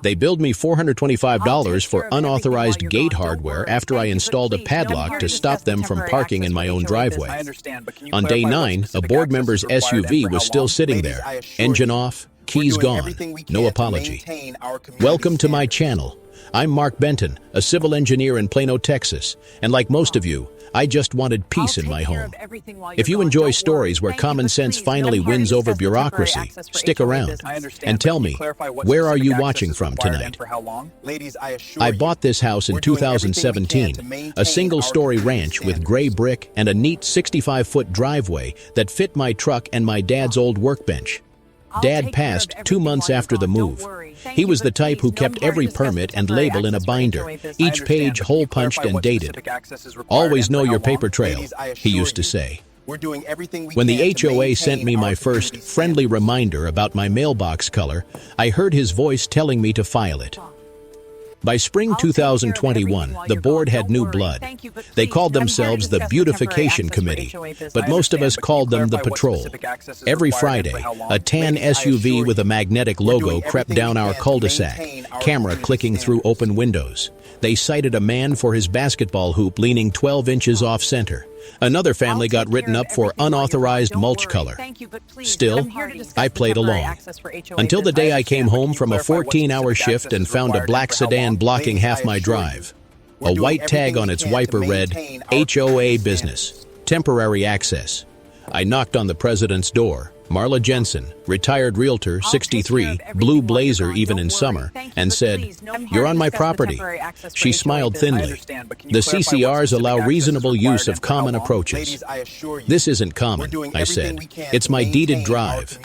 They billed me $425 for unauthorized gate hardware after I installed a padlock to stop them from parking in my own driveway. On day 9, a board member's SUV was still sitting there, engine off, keys gone, no apology. Welcome to my channel. I'm Mark Benton, a civil engineer in Plano, Texas, and like most of you, I just wanted peace in my home. If you enjoy stories where common sense finally wins over bureaucracy, stick around and tell me, where are you watching from tonight? I bought this house in 2017, a single-story ranch with gray brick and a neat 65-foot driveway that fit my truck and my dad's old workbench. Dad passed 2 months after the move. He was the type who kept every permit and label in a binder, each page hole-punched and dated. Always know your paper trail, he used to say. When the HOA sent me my first friendly reminder about my mailbox color, I heard his voice telling me to file it. By spring 2021, the board had new blood. They called themselves the Beautification Committee, but most of us called them the Patrol. Every Friday, a tan SUV with a magnetic logo crept down our cul-de-sac, camera clicking through open windows. They cited a man for his basketball hoop leaning 12 inches off-center. Another family got written up for unauthorized mulch color. Still, I played along. Until the day I came home from a 14-hour shift and found a black sedan blocking half my drive. A white tag on its wiper read, HOA Business, Temporary Access. I knocked on the president's door, Marla Jensen, retired realtor, 63, blue blazer even in summer, and said, "You're on my property." She smiled thinly. The CCRs allow reasonable use of common approaches. "This isn't common," I said. "It's my deeded drive."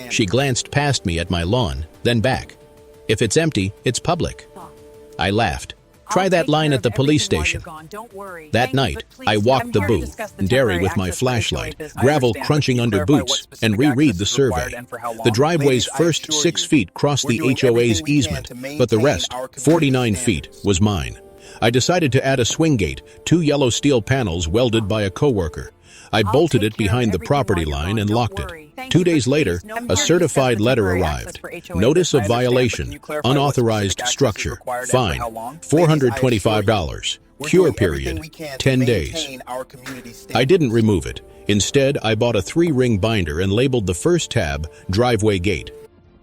She glanced past me at my lawn, then back. "If it's empty, it's public." I laughed. "Try that line at the police station." That night, I walked the booth, dairy with my flashlight, gravel crunching under boots, and reread the survey. The driveway's first 6 feet crossed the HOA's easement, but the rest, 49 feet, was mine. I decided to add a swing gate, 2 yellow steel panels welded by a coworker. I bolted it behind the property line and locked it. 2 days later, a certified letter arrived. Notice of violation, unauthorized structure, fine, $425, cure period, 10 days. I didn't remove it. Instead, I bought a 3-ring binder and labeled the first tab, Driveway Gate.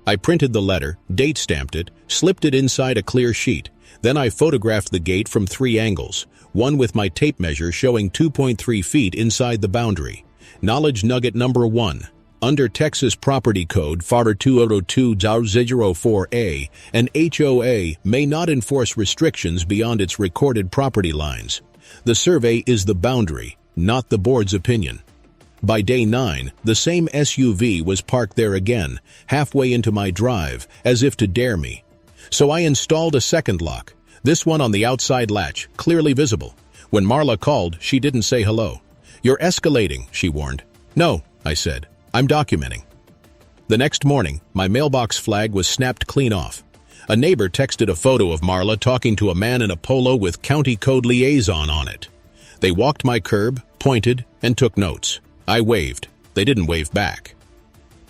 I printed the letter, date stamped it, slipped it inside a clear sheet. Then I photographed the gate from 3 angles, one with my tape measure showing 2.3 feet inside the boundary. Knowledge nugget number 1. Under Texas Property Code 4202-004A, an HOA may not enforce restrictions beyond its recorded property lines. The survey is the boundary, not the board's opinion. By day 9, the same SUV was parked there again, halfway into my drive, as if to dare me. So I installed a second lock, this one on the outside latch, clearly visible. When Marla called, she didn't say hello. "You're escalating," she warned. "No," I said. "I'm documenting." The next morning, my mailbox flag was snapped clean off. A neighbor texted a photo of Marla talking to a man in a polo with County Code Liaison on it. They walked my curb, pointed, and took notes. I waved. They didn't wave back.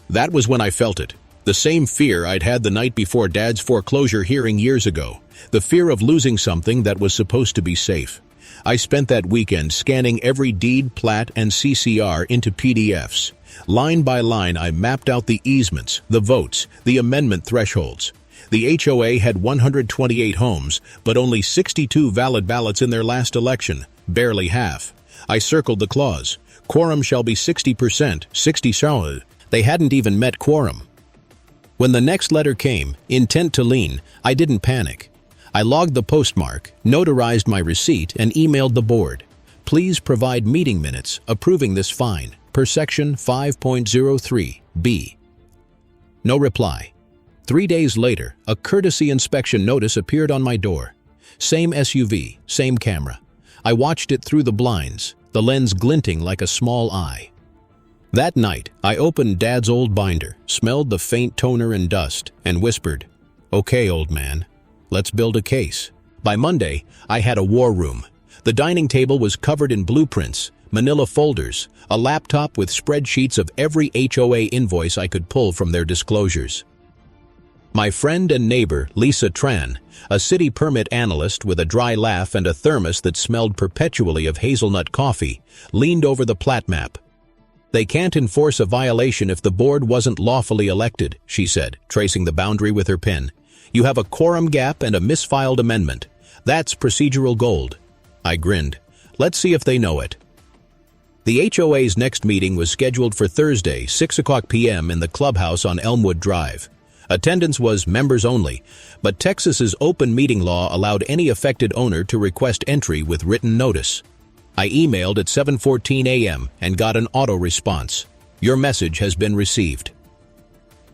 That was when I felt it. The same fear I'd had the night before Dad's foreclosure hearing years ago. The fear of losing something that was supposed to be safe. I spent that weekend scanning every deed, plat, and CCR into PDFs. Line by line, I mapped out the easements, the votes, the amendment thresholds. The HOA had 128 homes, but only 62 valid ballots in their last election, barely half. I circled the clause. Quorum shall be 60%, 60 shall. They hadn't even met quorum. When the next letter came, intent to lien, I didn't panic. I logged the postmark, notarized my receipt, and emailed the board. Please provide meeting minutes approving this fine, per section 5.03b. No reply. 3 days later, a courtesy inspection notice appeared on my door. Same SUV, same camera. I watched it through the blinds, the lens glinting like a small eye. That night, I opened Dad's old binder, smelled the faint toner and dust, and whispered, "Okay, old man, let's build a case." By Monday, I had a war room. The dining table was covered in blueprints, manila folders, a laptop with spreadsheets of every HOA invoice I could pull from their disclosures. My friend and neighbor, Lisa Tran, a city permit analyst with a dry laugh and a thermos that smelled perpetually of hazelnut coffee, leaned over the plat map. "They can't enforce a violation if the board wasn't lawfully elected," she said, tracing the boundary with her pen. "You have a quorum gap and a misfiled amendment. That's procedural gold." I grinned. Let's see if they know it. The HOA's next meeting was scheduled for Thursday, 6:00 p.m. in the clubhouse on Elmwood Drive. Attendance was members only, but Texas's open meeting law allowed any affected owner to request entry with written notice. I emailed at 7:14 a.m. and got an auto response. "Your message has been received."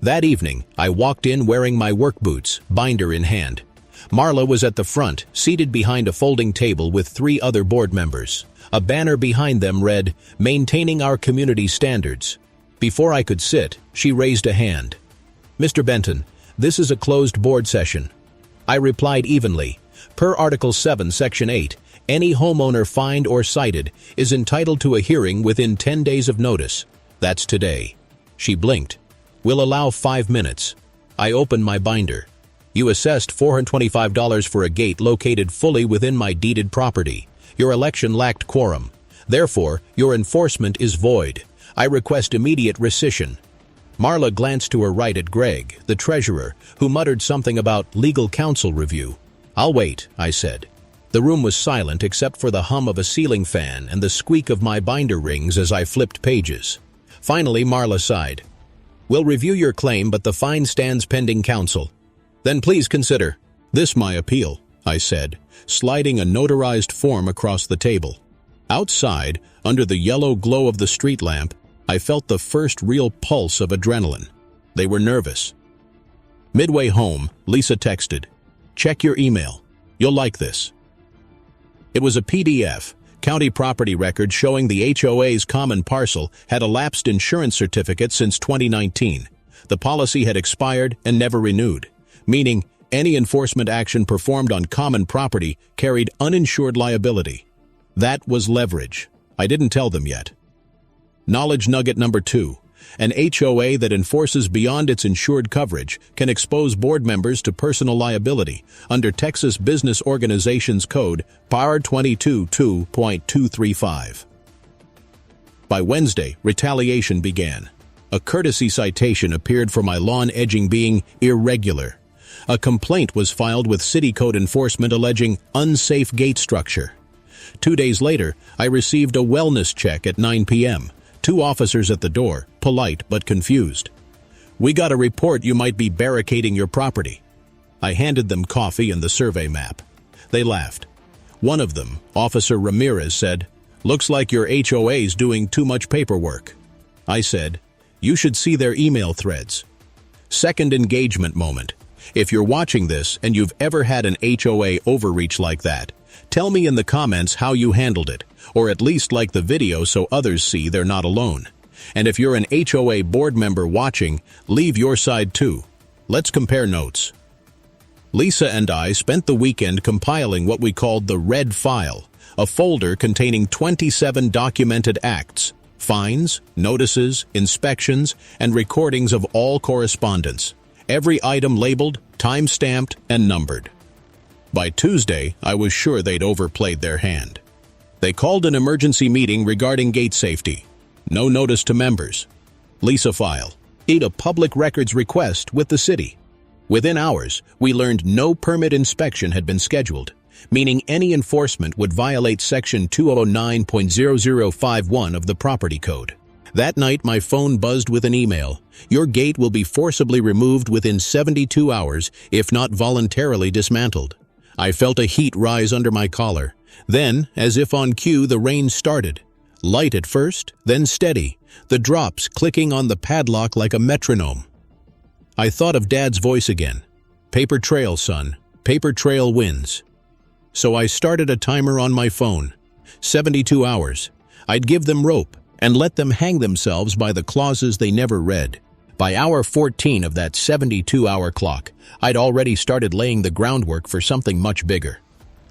That evening, I walked in wearing my work boots, binder in hand. Marla was at the front, seated behind a folding table with 3 other board members. A banner behind them read, "Maintaining our community standards." Before I could sit, she raised a hand. "Mr. Benton, this is a closed board session." I replied evenly. Per Article 7, Section 8, any homeowner fined or cited is entitled to a hearing within 10 days of notice. That's today. She blinked. "We'll allow 5 minutes." I opened my binder. "You assessed $425 for a gate located fully within my deeded property. Your election lacked quorum. Therefore, your enforcement is void. I request immediate rescission." Marla glanced to her right at Greg, the treasurer, who muttered something about legal counsel review. "I'll wait," I said. The room was silent except for the hum of a ceiling fan and the squeak of my binder rings as I flipped pages. Finally, Marla sighed. "We'll review your claim, but the fine stands pending counsel." "Then please consider." "This my appeal," I said, sliding a notarized form across the table. Outside, under the yellow glow of the street lamp, I felt the first real pulse of adrenaline. They were nervous. Midway home, Lisa texted, "Check your email. You'll like this." It was a PDF, county property record showing the HOA's common parcel had a lapsed insurance certificate since 2019. The policy had expired and never renewed, meaning any enforcement action performed on common property carried uninsured liability. That was leverage. I didn't tell them yet. Knowledge nugget number 2. An HOA that enforces beyond its insured coverage can expose board members to personal liability under Texas Business Organizations Code PAR 22.235. By Wednesday, retaliation began. A courtesy citation appeared for my lawn edging being irregular. A complaint was filed with City Code Enforcement alleging unsafe gate structure. 2 days later, I received a wellness check at 9 p.m. 2 officers at the door, polite but confused. "We got a report you might be barricading your property." I handed them coffee and the survey map. They laughed. One of them, Officer Ramirez, said, "Looks like your HOA's doing too much paperwork." I said, "You should see their email threads." Second engagement moment. If you're watching this and you've ever had an HOA overreach like that, tell me in the comments how you handled it, or at least like the video so others see they're not alone. And if you're an HOA board member watching, leave your side too. Let's compare notes. Lisa and I spent the weekend compiling what we called the Red File, a folder containing 27 documented acts, fines, notices, inspections, and recordings of all correspondence. Every item labeled, time-stamped, and numbered. By Tuesday, I was sure they'd overplayed their hand. They called an emergency meeting regarding gate safety. No notice to members. Lisa file. A public records request with the city. Within hours, we learned no permit inspection had been scheduled, meaning any enforcement would violate Section 209.0051 of the Property Code. That night, my phone buzzed with an email. Your gate will be forcibly removed within 72 hours, if not voluntarily dismantled. I felt a heat rise under my collar. Then, as if on cue, the rain started. Light at first, then steady, the drops clicking on the padlock like a metronome. I thought of Dad's voice again. "Paper trail, son. Paper trail wins." So I started a timer on my phone. 72 hours. I'd give them rope and let them hang themselves by the clauses they never read. By hour 14 of that 72-hour clock, I'd already started laying the groundwork for something much bigger.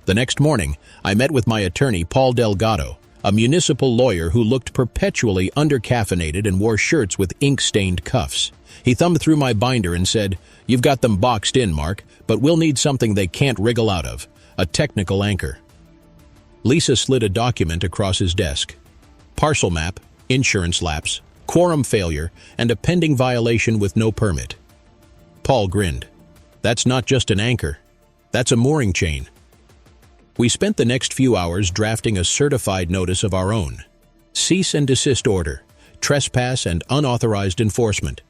The next morning, I met with my attorney, Paul Delgado. a municipal lawyer who looked perpetually under-caffeinated and wore shirts with ink-stained cuffs. He thumbed through my binder and said, "You've got them boxed in, Mark, but we'll need something they can't wriggle out of, a technical anchor." Lisa slid a document across his desk. Parcel map, insurance lapse, quorum failure, and a pending violation with no permit. Paul grinned. "That's not just an anchor. That's a mooring chain." We spent the next few hours drafting a certified notice of our own. Cease and desist order, trespass and unauthorized enforcement.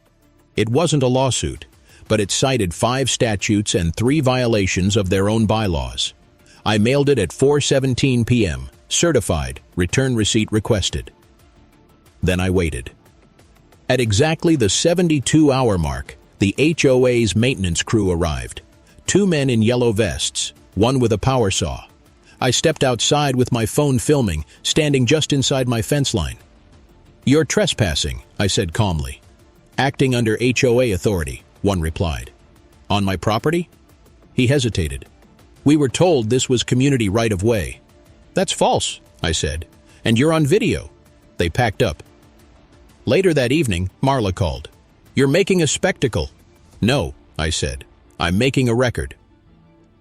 It wasn't a lawsuit, but it cited 5 statutes and 3 violations of their own bylaws. I mailed it at 4:17 p.m., certified, return receipt requested. Then I waited. At exactly the 72-hour mark, the HOA's maintenance crew arrived. 2 men in yellow vests, one with a power saw. I stepped outside with my phone filming, standing just inside my fence line. "You're trespassing," I said calmly. "Acting under HOA authority," one replied. "On my property?" He hesitated. "We were told this was community right-of-way." "That's false," I said, "and you're on video." They packed up. Later that evening, Marla called. "You're making a spectacle." "No," I said. "I'm making a record."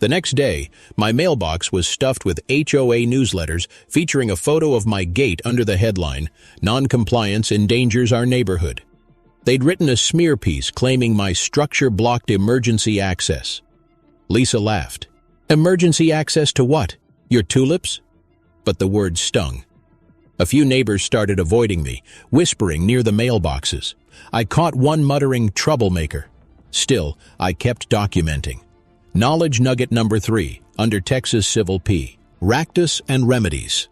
The next day, my mailbox was stuffed with HOA newsletters featuring a photo of my gate under the headline, "Non-compliance endangers our neighborhood." They'd written a smear piece claiming my structure blocked emergency access. Lisa laughed. "Emergency access to what? Your tulips?" But the words stung. A few neighbors started avoiding me, whispering near the mailboxes. I caught one muttering, "Troublemaker." Still, I kept documenting. Knowledge nugget number 3, under Texas Civil P. Ractus and Remedies.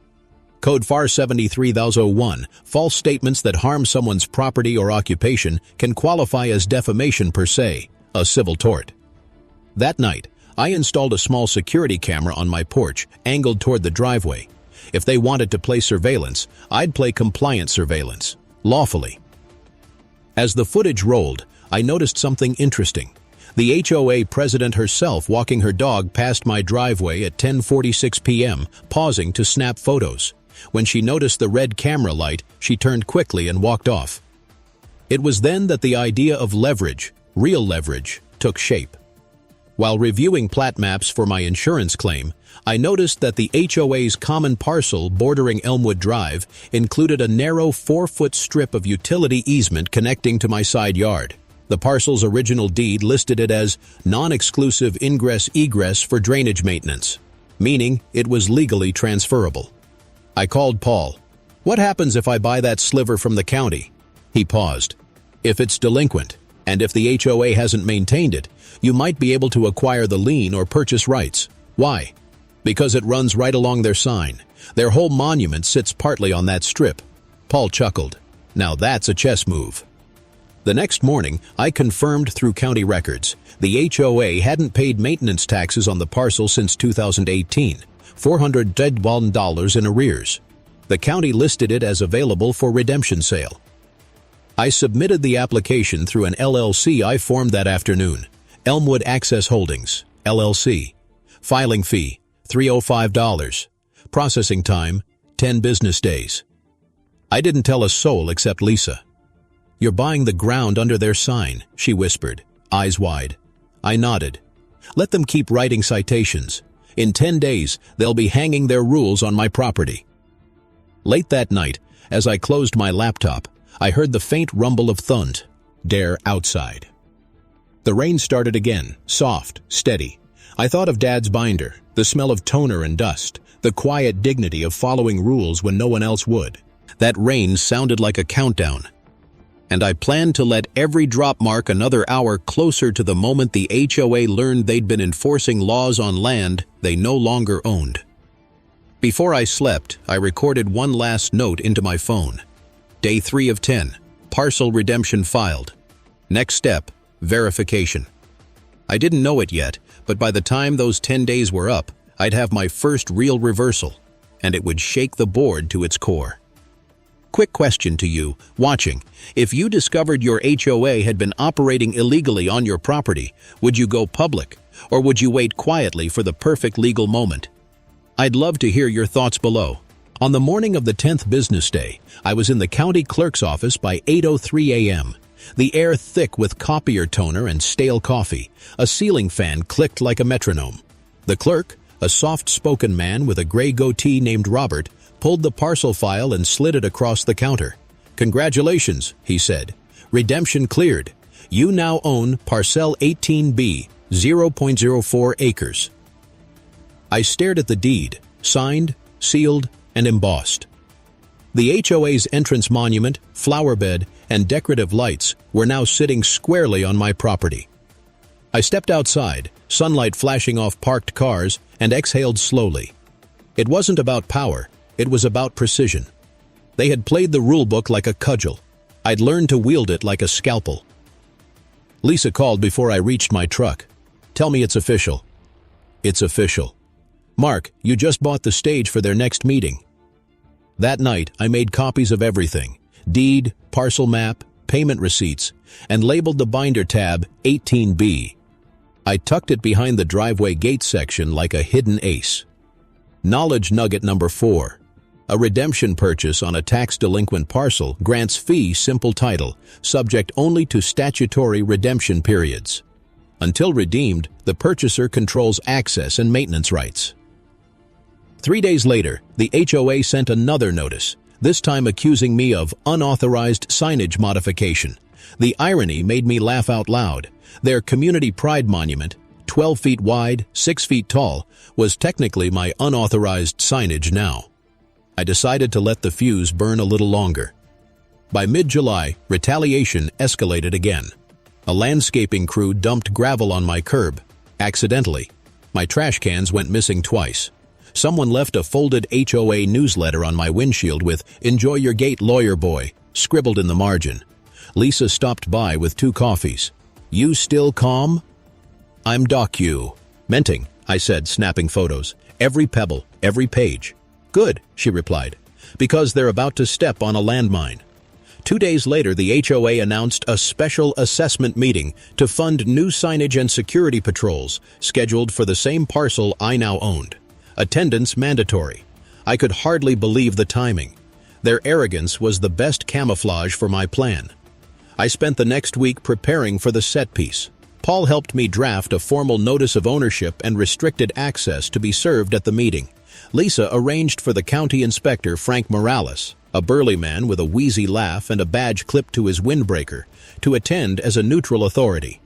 Code FAR 73001, false statements that harm someone's property or occupation can qualify as defamation per se, a civil tort. That night, I installed a small security camera on my porch, angled toward the driveway. If they wanted to play surveillance, I'd play compliant surveillance, lawfully. As the footage rolled, I noticed something interesting. The HOA president herself walking her dog past my driveway at 10:46 p.m., pausing to snap photos. When she noticed the red camera light, she turned quickly and walked off. It was then that the idea of leverage, real leverage, took shape. While reviewing plat maps for my insurance claim, I noticed that the HOA's common parcel bordering Elmwood Drive included a narrow 4-foot strip of utility easement connecting to my side yard. The parcel's original deed listed it as non-exclusive ingress-egress for drainage maintenance, meaning it was legally transferable. I called Paul. "What happens if I buy that sliver from the county?" He paused. "If it's delinquent, and if the HOA hasn't maintained it, you might be able to acquire the lien or purchase rights. Why? Because it runs right along their sign. Their whole monument sits partly on that strip." Paul chuckled. "Now that's a chess move." The next morning, I confirmed through county records. The HOA hadn't paid maintenance taxes on the parcel since 2018, $400 in arrears. The county listed it as available for redemption sale. I submitted the application through an LLC I formed that afternoon, Elmwood Access Holdings, LLC. Filing fee, $305. Processing time, 10 business days. I didn't tell a soul except Lisa. "You're buying the ground under their sign," she whispered, eyes wide. I nodded. "Let them keep writing citations. In 10 days, they'll be hanging their rules on my property." Late that night, as I closed my laptop, I heard the faint rumble of thunder outside. The rain started again, soft, steady. I thought of Dad's binder, the smell of toner and dust, the quiet dignity of following rules when no one else would. That rain sounded like a countdown. And I planned to let every drop mark another hour closer to the moment the HOA learned they'd been enforcing laws on land they no longer owned. Before I slept, I recorded one last note into my phone. Day 3 of 10, parcel redemption filed. Next step, verification. I didn't know it yet, but by the time those 10 days were up, I'd have my first real reversal, and it would shake the board to its core. Quick question to you, watching. If you discovered your HOA had been operating illegally on your property, would you go public, or would you wait quietly for the perfect legal moment? I'd love to hear your thoughts below. On the morning of the 10th business day, I was in the county clerk's office by 8:03 a.m. The air thick with copier toner and stale coffee. A ceiling fan clicked like a metronome. The clerk, a soft-spoken man with a gray goatee named Robert, pulled the parcel file and slid it across the counter. "Congratulations," he said. "Redemption cleared. You now own Parcel 18B, 0.04 acres." I stared at the deed, signed, sealed, and embossed. The HOA's entrance monument, flower bed, and decorative lights were now sitting squarely on my property. I stepped outside, sunlight flashing off parked cars, and exhaled slowly. It wasn't about power, it was about precision. They had played the rulebook like a cudgel. I'd learned to wield it like a scalpel. Lisa called before I reached my truck. "Tell me it's official." "It's official. Mark, you just bought the stage for their next meeting." That night, I made copies of everything: deed, parcel map, payment receipts, and labeled the binder tab 18B. I tucked it behind the driveway gate section like a hidden ace. Knowledge nugget number 4. A redemption purchase on a tax-delinquent parcel grants fee simple title, subject only to statutory redemption periods. Until redeemed, the purchaser controls access and maintenance rights. 3 days later, the HOA sent another notice, this time accusing me of unauthorized signage modification. The irony made me laugh out loud. Their community pride monument, 12 feet wide, 6 feet tall, was technically my unauthorized signage now. I decided to let the fuse burn a little longer. By mid-July, retaliation escalated again. A landscaping crew dumped gravel on my curb, accidentally. My trash cans went missing twice. Someone left a folded HOA newsletter on my windshield with "Enjoy your gate, lawyer boy," scribbled in the margin. Lisa stopped by with 2 coffees. "You still calm?" "I'm documenting," I said, snapping photos. "Every pebble, every page." "Good," she replied, "because they're about to step on a landmine." 2 days later, the HOA announced a special assessment meeting to fund new signage and security patrols scheduled for the same parcel I now owned. Attendance mandatory. I could hardly believe the timing. Their arrogance was the best camouflage for my plan. I spent the next week preparing for the set piece. Paul helped me draft a formal notice of ownership and restricted access to be served at the meeting. Lisa arranged for the county inspector, Frank Morales, a burly man with a wheezy laugh and a badge clipped to his windbreaker, to attend as a neutral authority.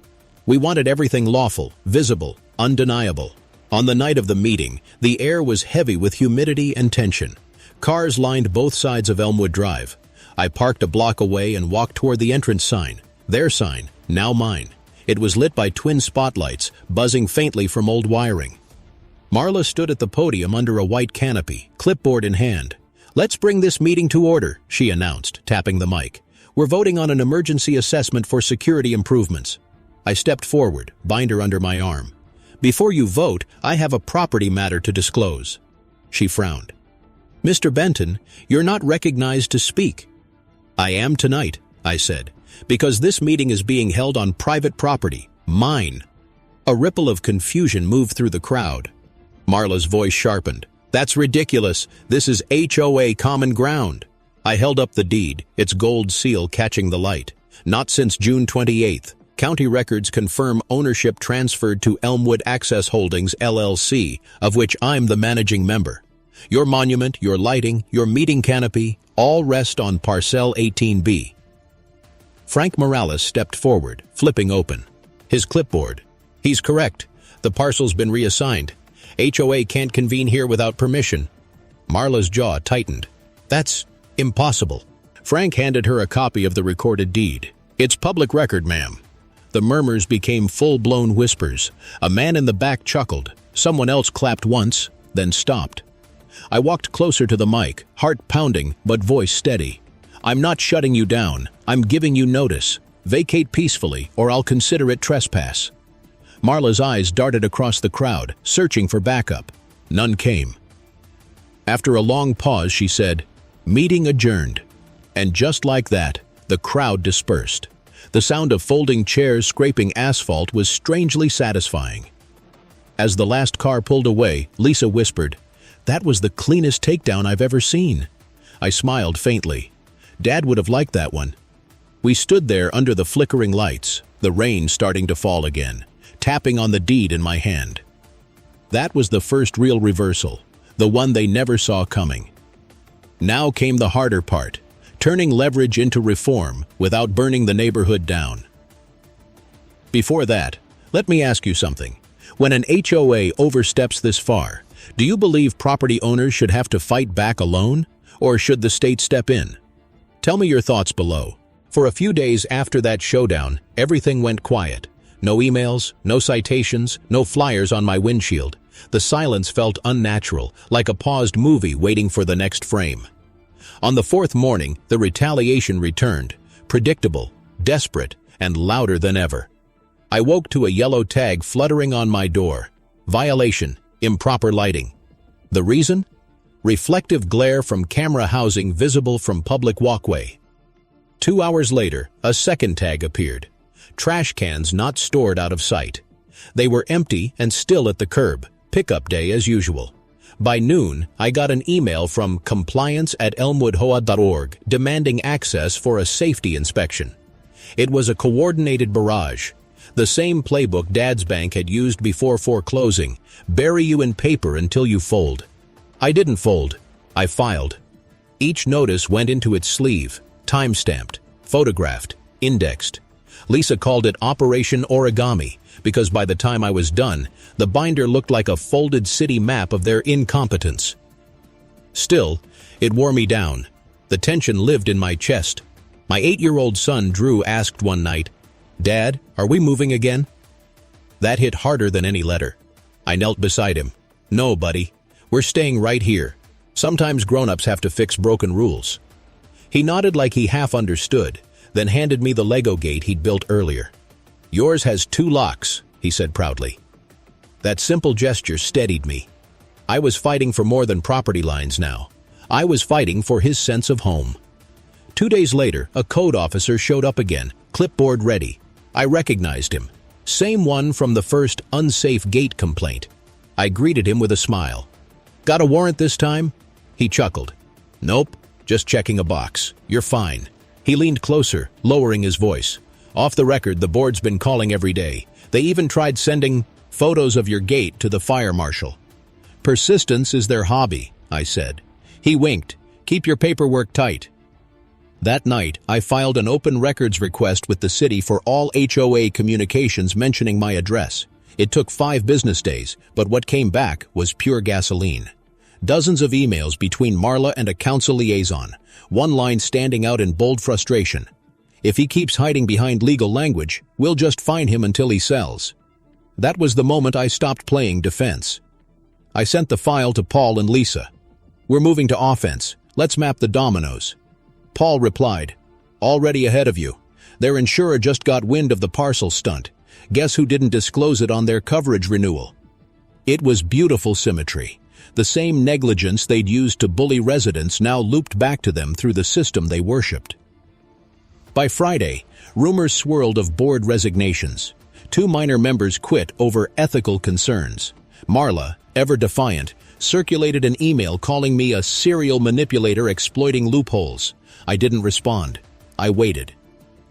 We wanted everything lawful, visible, undeniable. On the night of the meeting, the air was heavy with humidity and tension. Cars lined both sides of Elmwood Drive. I parked a block away and walked toward the entrance sign. Their sign, now mine. It was lit by twin spotlights, buzzing faintly from old wiring. Marla stood at the podium under a white canopy, clipboard in hand. "Let's bring this meeting to order," she announced, tapping the mic. "We're voting on an emergency assessment for security improvements." I stepped forward, binder under my arm. "Before you vote, I have a property matter to disclose." She frowned. "Mr. Benton, you're not recognized to speak." "I am tonight," I said, "because this meeting is being held on private property, mine." A ripple of confusion moved through the crowd. Marla's voice sharpened. "That's ridiculous. This is HOA common ground." I held up the deed, its gold seal catching the light. "Not since June 28th. County records confirm ownership transferred to Elmwood Access Holdings, LLC, of which I'm the managing member. Your monument, your lighting, your meeting canopy, all rest on Parcel 18B. Frank Morales stepped forward, flipping open his clipboard. "He's correct. The parcel's been reassigned. HOA can't convene here without permission." Marla's jaw tightened. "That's impossible." Frank handed her a copy of the recorded deed. "It's public record, ma'am." The murmurs became full-blown whispers. A man in the back chuckled. Someone else clapped once, then stopped. I walked closer to the mic, heart pounding but voice steady. "I'm not shutting you down. I'm giving you notice. Vacate peacefully, or I'll consider it trespass." Marla's eyes darted across the crowd, searching for backup. None came. After a long pause, she said, "Meeting adjourned." And just like that, the crowd dispersed. The sound of folding chairs scraping asphalt was strangely satisfying. As the last car pulled away, Lisa whispered, That was the cleanest takedown I've ever seen. I smiled faintly. Dad would have liked that one. We stood there under the flickering lights, the rain starting to fall again, tapping on the deed in my hand. That was the first real reversal, the one they never saw coming. Now came the harder part, turning leverage into reform without burning the neighborhood down. Before that, let me ask you something. When an HOA oversteps this far, do you believe property owners should have to fight back alone, or should the state step in? Tell me your thoughts below. For a few days after that showdown, everything went quiet. No emails, no citations, no flyers on my windshield. The silence felt unnatural, like a paused movie waiting for the next frame. On the fourth morning, the retaliation returned, predictable, desperate, and louder than ever. I woke to a yellow tag fluttering on my door. Violation, improper lighting. The reason? Reflective glare from camera housing visible from public walkway. 2 hours later, a second tag appeared. Trash cans not stored out of sight. They were empty and still at the curb, pickup day as usual. By noon, I got an email from compliance@elmwoodhoa.org demanding access for a safety inspection. It was a coordinated barrage. The same playbook Dad's bank had used before foreclosing. Bury you in paper until you fold. I didn't fold. I filed. Each notice went into its sleeve, time-stamped, photographed, indexed. Lisa called it Operation Origami because by the time I was done, the binder looked like a folded city map of their incompetence. Still, it wore me down. The tension lived in my chest. My 8-year-old son Drew asked one night, "Dad, are we moving again?" That hit harder than any letter. I knelt beside him. "No, buddy. We're staying right here. Sometimes grown-ups have to fix broken rules." He nodded like he half understood, then handed me the Lego gate he'd built earlier. "Yours has 2 locks," he said proudly. That simple gesture steadied me. I was fighting for more than property lines now. I was fighting for his sense of home. 2 days later, a code officer showed up again, clipboard ready. I recognized him. Same one from the first unsafe gate complaint. I greeted him with a smile. "Got a warrant this time?" He chuckled. "Nope. Just checking a box. You're fine." He leaned closer, lowering his voice. "Off the record, the board's been calling every day. They even tried sending photos of your gate to the fire marshal." "Persistence is their hobby," I said. He winked. "Keep your paperwork tight." That night, I filed an open records request with the city for all HOA communications mentioning my address. It took 5 business days, but what came back was pure gasoline. Dozens of emails between Marla and a council liaison, one line standing out in bold frustration. "If he keeps hiding behind legal language, we'll just fine him until he sells." That was the moment I stopped playing defense. I sent the file to Paul and Lisa. "We're moving to offense. Let's map the dominoes." Paul replied, "Already ahead of you. Their insurer just got wind of the parcel stunt. Guess who didn't disclose it on their coverage renewal?" It was beautiful symmetry. The same negligence they'd used to bully residents now looped back to them through the system they worshipped. By Friday, rumors swirled of board resignations. 2 minor members quit over ethical concerns. Marla, ever defiant, circulated an email calling me a serial manipulator exploiting loopholes. I didn't respond. I waited.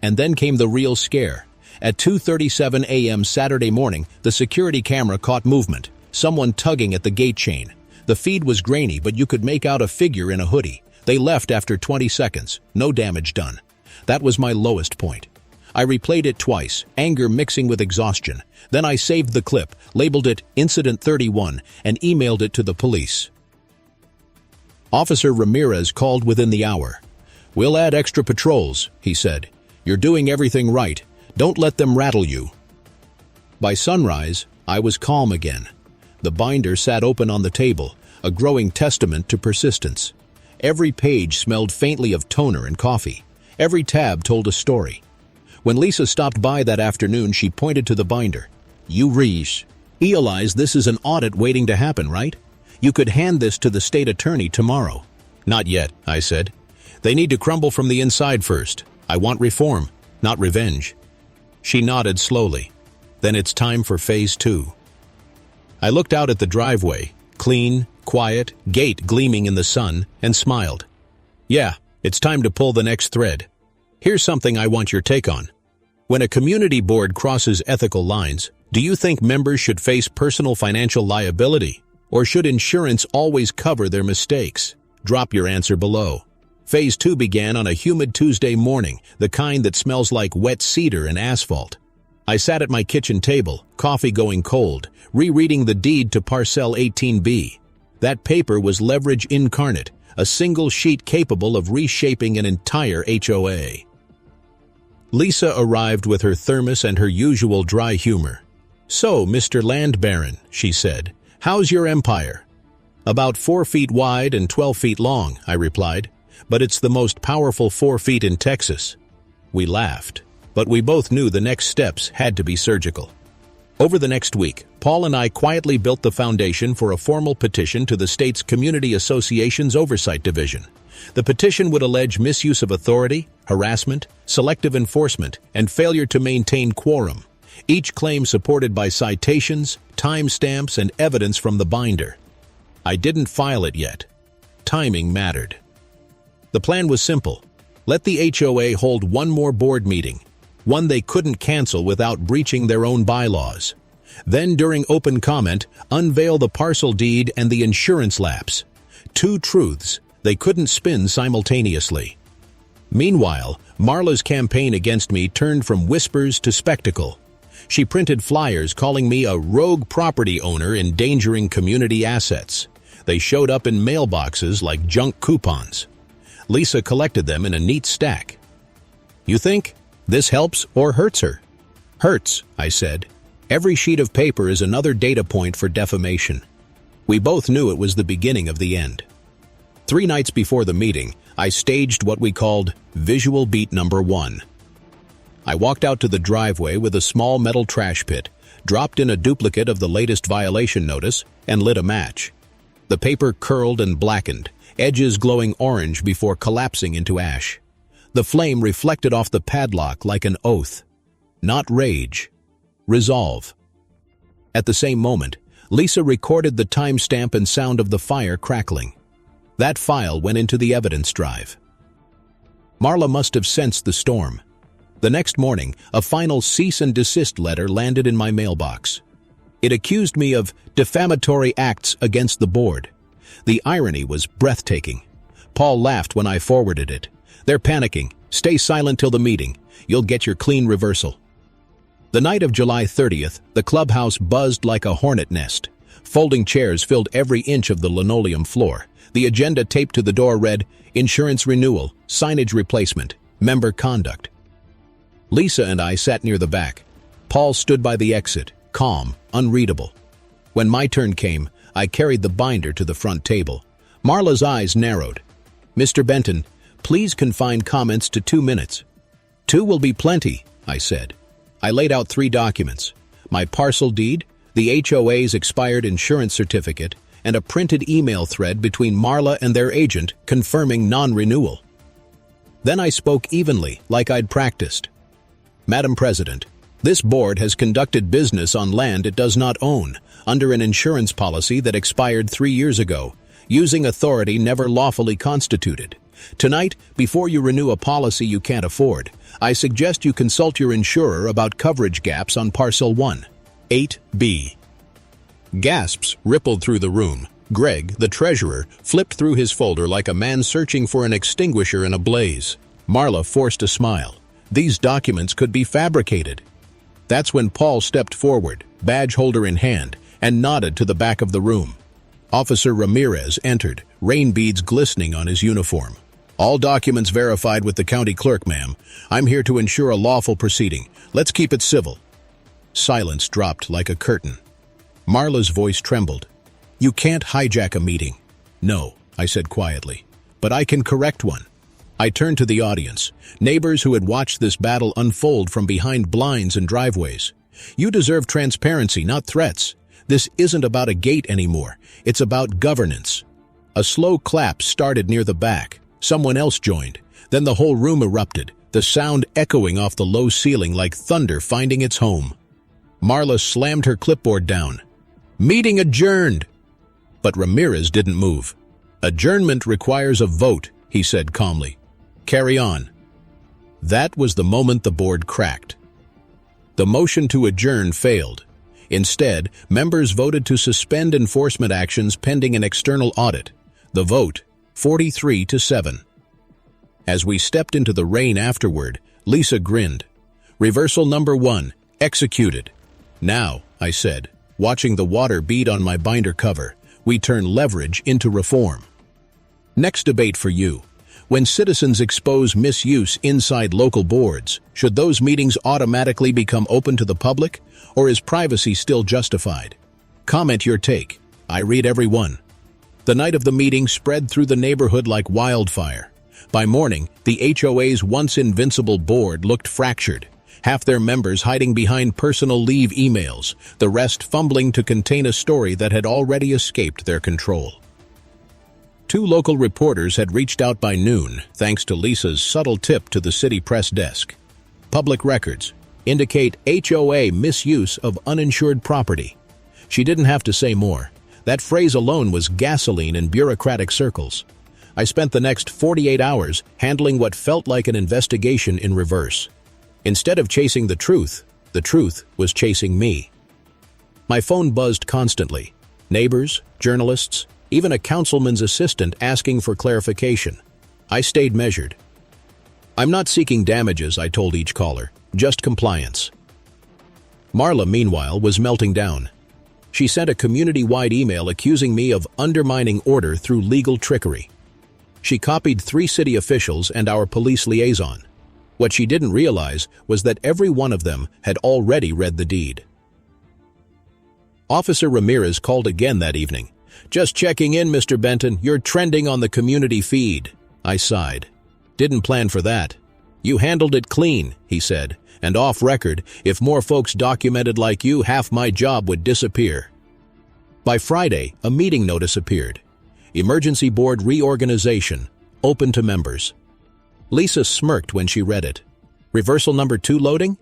And then came the real scare. At 2:37 a.m. Saturday morning, the security camera caught movement, someone tugging at the gate chain. The feed was grainy, but you could make out a figure in a hoodie. They left after 20 seconds, no damage done. That was my lowest point. I replayed it twice, anger mixing with exhaustion. Then I saved the clip, labeled it Incident 31, and emailed it to the police. Officer Ramirez called within the hour. "We'll add extra patrols," he said. "You're doing everything right. Don't let them rattle you." By sunrise, I was calm again. The binder sat open on the table, a growing testament to persistence. Every page smelled faintly of toner and coffee. Every tab told a story. When Lisa stopped by that afternoon, she pointed to the binder. "You realize this is an audit waiting to happen, right? You could hand this to the state attorney tomorrow." "Not yet," I said. "They need to crumble from the inside first. I want reform, not revenge." She nodded slowly. "Then it's time for phase 2. I looked out at the driveway. clean, quiet, gate gleaming in the sun, and smiled. "Yeah, it's time to pull the next thread. Here's something I want your take on. When a community board crosses ethical lines, do you think members should face personal financial liability, or should insurance always cover their mistakes? Drop your answer below." Phase 2 began on a humid Tuesday morning, the kind that smells like wet cedar and asphalt. I sat at my kitchen table, coffee going cold, rereading the deed to Parcel 18B. That paper was leverage incarnate, a single sheet capable of reshaping an entire HOA. Lisa arrived with her thermos and her usual dry humor. "So, Mr. Land Baron," she said, "how's your empire?" "About 4 feet wide and 12 feet long," I replied, "but it's the most powerful 4 feet in Texas." We laughed, but we both knew the next steps had to be surgical. Over the next week, Paul and I quietly built the foundation for a formal petition to the state's Community Associations Oversight Division. The petition would allege misuse of authority, harassment, selective enforcement, and failure to maintain quorum, each claim supported by citations, timestamps, and evidence from the binder. I didn't file it yet. Timing mattered. The plan was simple. Let the HOA hold one more board meeting, one they couldn't cancel without breaching their own bylaws. Then, during open comment, unveil the parcel deed and the insurance lapse. 2 truths they couldn't spin simultaneously. Meanwhile, Marla's campaign against me turned from whispers to spectacle. She printed flyers calling me a rogue property owner endangering community assets. They showed up in mailboxes like junk coupons. Lisa collected them in a neat stack. "You think this helps or hurts her?" "Hurts," I said. "Every sheet of paper is another data point for defamation." We both knew it was the beginning of the end. 3 nights before the meeting, I staged what we called Visual Beat Number 1. I walked out to the driveway with a small metal trash pit, dropped in a duplicate of the latest violation notice, and lit a match. The paper curled and blackened, edges glowing orange before collapsing into ash. The flame reflected off the padlock like an oath. Not rage. Resolve. At the same moment, Lisa recorded the timestamp and sound of the fire crackling. That file went into the evidence drive. Marla must have sensed the storm. The next morning, a final cease and desist letter landed in my mailbox. It accused me of defamatory acts against the board. The irony was breathtaking. Paul laughed when I forwarded it. "They're panicking. Stay silent till the meeting. You'll get your clean reversal." The night of July 30th, the clubhouse buzzed like a hornet nest. Folding chairs filled every inch of the linoleum floor. The agenda taped to the door read, "Insurance renewal, signage replacement, member conduct." Lisa and I sat near the back. Paul stood by the exit, calm, unreadable. When my turn came, I carried the binder to the front table. Marla's eyes narrowed. "Mr. Benton, please confine comments to 2 minutes." "2 will be plenty," I said. I laid out 3 documents: my parcel deed, the HOA's expired insurance certificate, and a printed email thread between Marla and their agent confirming non-renewal. Then I spoke evenly, like I'd practiced. "Madam President, this board has conducted business on land it does not own, under an insurance policy that expired 3 years ago, using authority never lawfully constituted. Tonight, before you renew a policy you can't afford, I suggest you consult your insurer about coverage gaps on Parcel 1, 8B. Gasps rippled through the room. Greg, the treasurer, flipped through his folder like a man searching for an extinguisher in a blaze. Marla forced a smile. These documents could be fabricated. That's when Paul stepped forward, badge holder in hand, and nodded to the back of the room. Officer Ramirez entered, rain beads glistening on his uniform. "All documents verified with the county clerk, ma'am. I'm here to ensure a lawful proceeding. Let's keep it civil." Silence dropped like a curtain. Marla's voice trembled. "You can't hijack a meeting." "No," I said quietly, "but I can correct one." I turned to the audience, neighbors who had watched this battle unfold from behind blinds and driveways. "You deserve transparency, not threats. This isn't about a gate anymore. It's about governance." A slow clap started near the back. Someone else joined. Then the whole room erupted, the sound echoing off the low ceiling like thunder finding its home. Marla slammed her clipboard down. "Meeting adjourned." But Ramirez didn't move. "Adjournment requires a vote," he said calmly. "Carry on." That was the moment the board cracked. The motion to adjourn failed. Instead, members voted to suspend enforcement actions pending an external audit. The vote, 43-7. As we stepped into the rain afterward, Lisa grinned. "Reversal number 1, executed." "Now," I said, watching the water bead on my binder cover, "we turn leverage into reform." Next debate for you. When citizens expose misuse inside local boards, should those meetings automatically become open to the public, or is privacy still justified? Comment your take. I read every one. The night of the meeting spread through the neighborhood like wildfire. By morning, the HOA's once invincible board looked fractured, half their members hiding behind personal leave emails, the rest fumbling to contain a story that had already escaped their control. 2 local reporters had reached out by noon, thanks to Lisa's subtle tip to the city press desk. Public records indicate HOA misuse of uninsured property. She didn't have to say more. That phrase alone was gasoline in bureaucratic circles. I spent the next 48 hours handling what felt like an investigation in reverse. Instead of chasing the truth was chasing me. My phone buzzed constantly. Neighbors, journalists, even a councilman's assistant asking for clarification. I stayed measured. "I'm not seeking damages," I told each caller, "just compliance." Marla, meanwhile, was melting down. She sent a community-wide email accusing me of undermining order through legal trickery. She copied 3 city officials and our police liaison. What she didn't realize was that every one of them had already read the deed. Officer Ramirez called again that evening. "Just checking in, Mr. Benton. You're trending on the community feed." I sighed. "Didn't plan for that." "You handled it clean," he said, "and off record, if more folks documented like you, half my job would disappear." By Friday, a meeting notice appeared. Emergency Board reorganization, open to members. Lisa smirked when she read it. "Reversal number 2 loading?"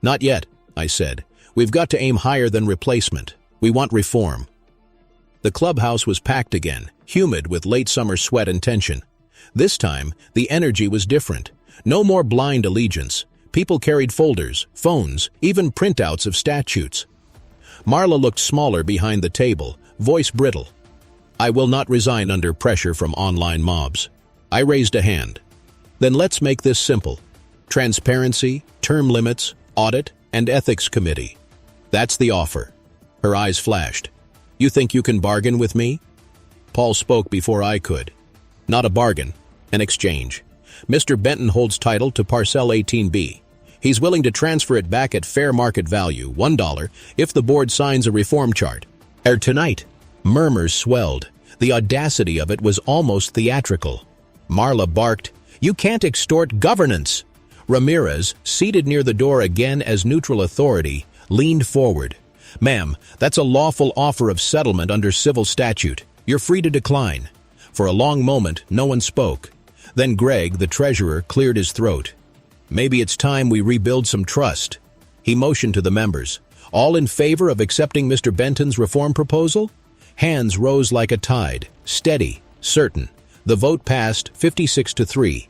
"Not yet," I said. "We've got to aim higher than replacement. We want reform." The clubhouse was packed again, humid with late summer sweat and tension. This time, the energy was different. No more blind allegiance. People carried folders, phones, even printouts of statutes. Marla looked smaller behind the table, voice brittle. "I will not resign under pressure from online mobs." I raised a hand. "Then let's make this simple. Transparency, term limits, audit, and ethics committee. That's the offer." Her eyes flashed. "You think you can bargain with me?" Paul spoke before I could. "Not a bargain, an exchange. Mr. Benton holds title to Parcel 18B. He's willing to transfer it back at fair market value, $1, if the board signs a reform chart." Tonight, murmurs swelled. The audacity of it was almost theatrical. Marla barked, "You can't extort governance." Ramirez, seated near the door again as neutral authority, leaned forward. "Ma'am, that's a lawful offer of settlement under civil statute. You're free to decline." For a long moment, no one spoke. Then Greg, the treasurer, cleared his throat. "Maybe it's time we rebuild some trust." He motioned to the members. "All in favor of accepting Mr. Benton's reform proposal?" Hands rose like a tide, steady, certain. The vote passed 56-3.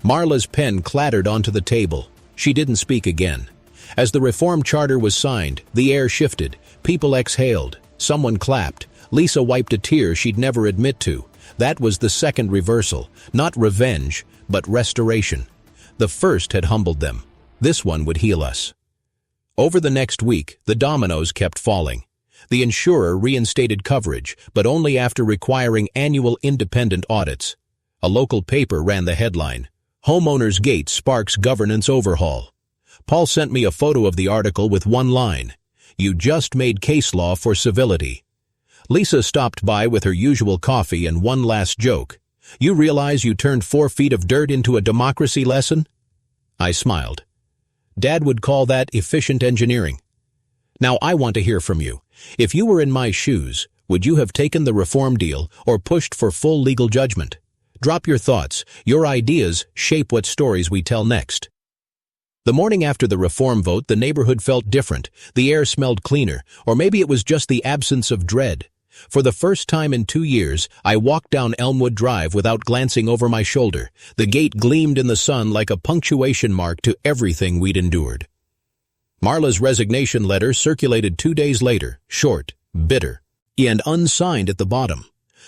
Marla's pen clattered onto the table. She didn't speak again. As the reform charter was signed, the air shifted. People exhaled. Someone clapped. Lisa wiped a tear she'd never admit to. That was the second reversal. Not revenge, but restoration. The first had humbled them. This one would heal us. Over the next week, the dominoes kept falling. The insurer reinstated coverage, but only after requiring annual independent audits. A local paper ran the headline, "Homeowners Gate Sparks Governance Overhaul." Paul sent me a photo of the article with one line, "You just made case law for civility." Lisa stopped by with her usual coffee and one last joke. "You realize you turned 4 feet of dirt into a democracy lesson?" I smiled. Dad would call that efficient engineering. Now I want to hear from you. If you were in my shoes, would you have taken the reform deal or pushed for full legal judgment? Drop your thoughts. Your ideas shape what stories we tell next. The morning after the reform vote, the neighborhood felt different. The air smelled cleaner, or maybe it was just the absence of dread. For the first time in 2 years, I walked down Elmwood Drive without glancing over my shoulder. The gate gleamed in the sun like a punctuation mark to everything we'd endured. Marla's resignation letter circulated 2 days later, short, bitter, and unsigned at the bottom.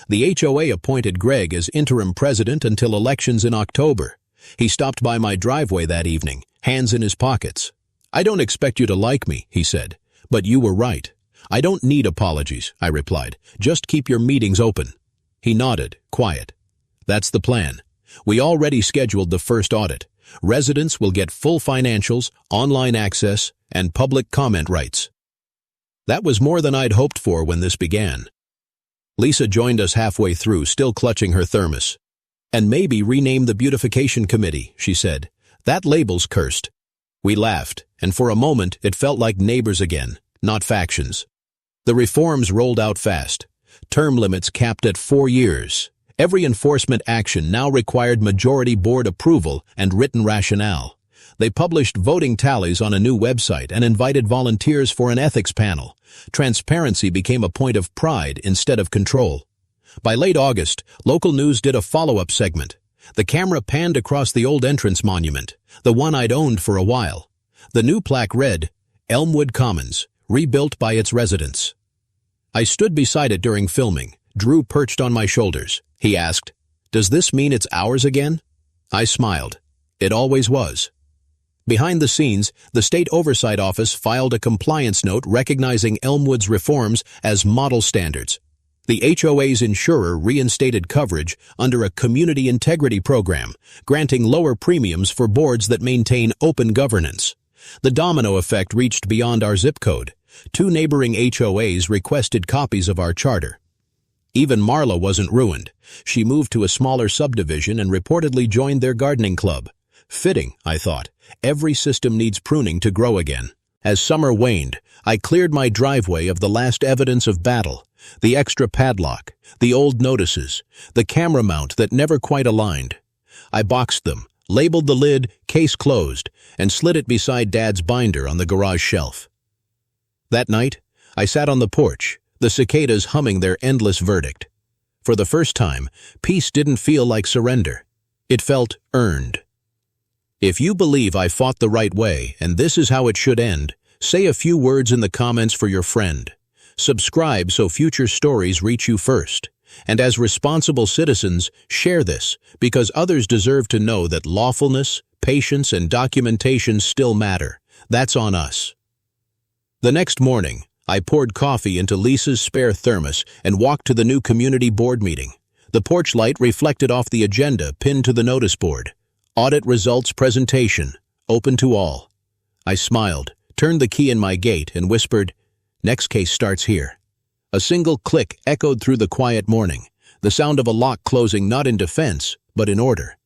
The HOA appointed Greg as interim president until elections in October. He stopped by my driveway that evening, hands in his pockets. "I don't expect you to like me," he said, "but you were right." "I don't need apologies," I replied. "Just keep your meetings open." He nodded, quiet. "That's the plan. We already scheduled the first audit. Residents will get full financials, online access, and public comment rights." That was more than I'd hoped for when this began. Lisa joined us halfway through, still clutching her thermos. "And maybe rename the beautification committee," she said. "That label's cursed." We laughed, and for a moment it felt like neighbors again, not factions. The reforms rolled out fast. Term limits capped at 4 years. Every enforcement action now required majority board approval and written rationale. They published voting tallies on a new website and invited volunteers for an ethics panel. Transparency became a point of pride instead of control. By late August, local news did a follow-up segment. The camera panned across the old entrance monument, the one I'd owned for a while. The new plaque read, "Elmwood Commons, rebuilt by its residents." I stood beside it during filming, Drew perched on my shoulders. He asked, "Does this mean it's ours again?" I smiled. It always was. Behind the scenes, the State Oversight Office filed a compliance note recognizing Elmwood's reforms as model standards. The HOA's insurer reinstated coverage under a community integrity program, granting lower premiums for boards that maintain open governance. The domino effect reached beyond our zip code. 2 neighboring HOAs requested copies of our charter. Even Marla wasn't ruined. She moved to a smaller subdivision and reportedly joined their gardening club. Fitting, I thought. Every system needs pruning to grow again. As summer waned, I cleared my driveway of the last evidence of battle. The extra padlock, the old notices, the camera mount that never quite aligned. I boxed them, labeled the lid, "Case closed," and slid it beside Dad's binder on the garage shelf. That night, I sat on the porch, the cicadas humming their endless verdict. For the first time, peace didn't feel like surrender. It felt earned. If you believe I fought the right way and this is how it should end, say a few words in the comments for your friend. Subscribe so future stories reach you first. And as responsible citizens, share this, because others deserve to know that lawfulness, patience, and documentation still matter. That's on us. The next morning, I poured coffee into Lisa's spare thermos and walked to the new community board meeting. The porch light reflected off the agenda pinned to the notice board. Audit results presentation, open to all. I smiled, turned the key in my gate, and whispered, "Next case starts here." A single click echoed through the quiet morning, the sound of a lock closing not in defense, but in order.